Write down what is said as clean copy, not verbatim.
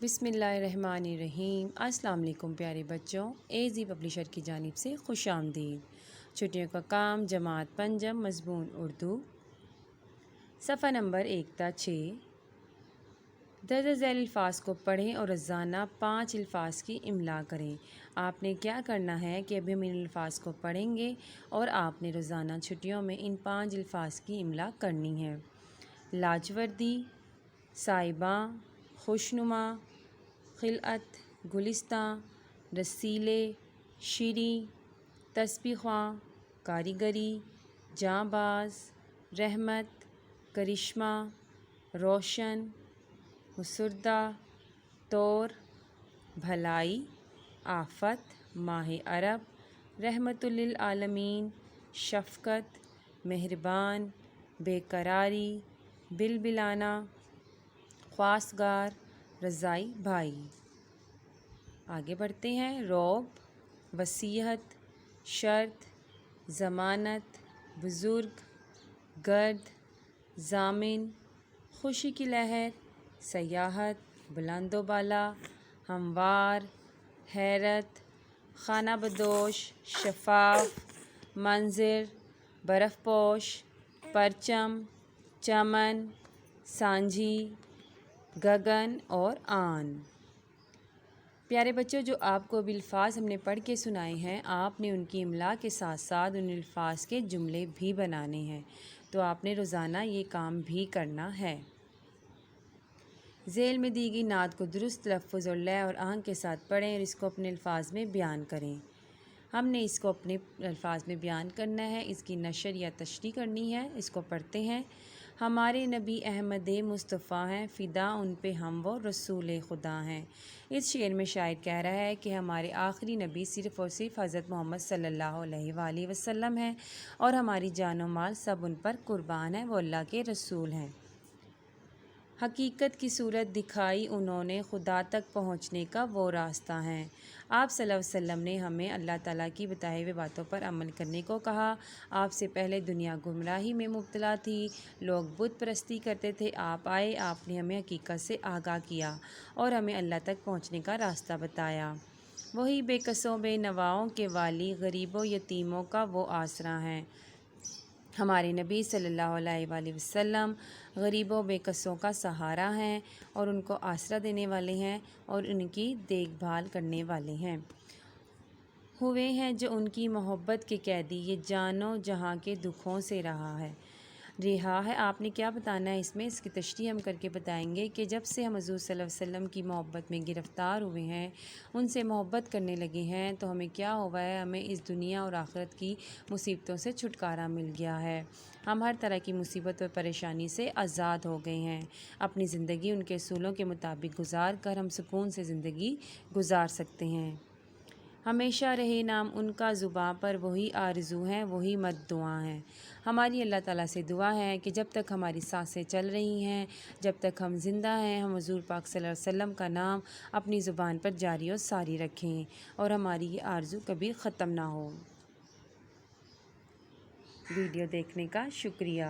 بسم اللہ الرحمن الرحیم۔ السلام علیکم پیارے بچوں، AZ پبلشر کی جانب سے خوش آمدید۔ چھٹیوں کا کام جماعت پنجم مضمون اردو، صفحہ نمبر 1 تا 6۔ درج ذیل الفاظ کو پڑھیں اور روزانہ 5 الفاظ کی املا کریں۔ آپ نے کیا کرنا ہے کہ ابھی ہم ان الفاظ کو پڑھیں گے اور آپ نے روزانہ چھٹیوں میں ان 5 الفاظ کی املا کرنی ہے۔ لاجوردی، صائباں، خوشنما، خلعت، گلستاں، رسیلے، شیریں، تسبیح خواں، کاریگری، جاں باز، رحمت، کرشمہ، روشن، مسردہ، طور، بھلائی، آفت، ماہ عرب، رحمت للعالمین، شفقت، مہربان، بے قراری، بلبلانہ، خواستگار، رضائی بھائی۔ آگے بڑھتے ہیں۔ رعب، وصیت، شرط، ضمانت، بزرگ، گرد، ضامن، خوشی کی لہر، سیاحت، بلند و بالا، ہموار، حیرت، خانہ بدوش، شفاف، منظر، برف پوش، پرچم، چمن، سانجھی، گگن اور آن۔ پیارے بچوں، جو آپ کو ابھی الفاظ ہم نے پڑھ کے سنائے ہیں، آپ نے ان کی املا کے ساتھ ساتھ ان الفاظ کے جملے بھی بنانے ہیں، تو آپ نے روزانہ یہ کام بھی کرنا ہے۔ ذیل میں دی گئی نعت کو درست تلفظ اور لے اور آہنگ کے ساتھ پڑھیں اور اس کو اپنے الفاظ میں بیان کریں۔ ہم نے اس کو اپنے الفاظ میں بیان کرنا ہے، اس کی نشر یا تشریح کرنی ہے۔ اس کو پڑھتے ہیں۔ ہمارے نبی احمد مصطفیٰ ہیں، فدا ان پہ ہم وہ رسول خدا ہیں۔ اس شعر میں شاعر کہہ رہا ہے کہ ہمارے آخری نبی صرف اور صرف حضرت محمد صلی اللہ علیہ وآلہ وسلم ہیں اور ہماری جان و مال سب ان پر قربان ہیں، وہ اللہ کے رسول ہیں۔ حقیقت کی صورت دکھائی انہوں نے، خدا تک پہنچنے کا وہ راستہ ہے۔ آپ صلی اللہ علیہ وسلم نے ہمیں اللہ تعالیٰ کی بتائی ہوئی باتوں پر عمل کرنے کو کہا۔ آپ سے پہلے دنیا گمراہی میں مبتلا تھی، لوگ بت پرستی کرتے تھے۔ آپ آئے، آپ نے ہمیں حقیقت سے آگاہ کیا اور ہمیں اللہ تک پہنچنے کا راستہ بتایا۔ وہی بے کسوں بے نواؤں کے والی، غریبوں یتیموں کا وہ آسرا ہیں۔ ہمارے نبی صلی اللہ علیہ وآلہ وسلم غریبوں بے کسوں کا سہارا ہیں اور ان کو آسرا دینے والے ہیں اور ان کی دیکھ بھال کرنے والے ہیں۔ ہوئے ہیں جو ان کی محبت کے قیدی، یہ جان و جہاں کے دکھوں سے رہا ہے۔ آپ نے کیا بتانا ہے اس میں؟ اس کی تشریح ہم کر کے بتائیں گے کہ جب سے ہم حضور صلی اللہ علیہ وسلم کی محبت میں گرفتار ہوئے ہیں، ان سے محبت کرنے لگے ہیں، تو ہمیں کیا ہوا ہے؟ ہمیں اس دنیا اور آخرت کی مصیبتوں سے چھٹکارا مل گیا ہے۔ ہم ہر طرح کی مصیبت اور پریشانی سے آزاد ہو گئے ہیں۔ اپنی زندگی ان کے اصولوں کے مطابق گزار کر ہم سکون سے زندگی گزار سکتے ہیں۔ ہمیشہ رہے نام ان کا زباں پر، وہی آرزو ہیں، وہی مددعا ہیں۔ ہماری اللہ تعالیٰ سے دعا ہے کہ جب تک ہماری سانسیں چل رہی ہیں، جب تک ہم زندہ ہیں، ہم حضور پاک صلی اللہ علیہ وسلم کا نام اپنی زبان پر جاری و ساری رکھیں اور ہماری یہ آرزو کبھی ختم نہ ہو۔ ویڈیو دیکھنے کا شکریہ۔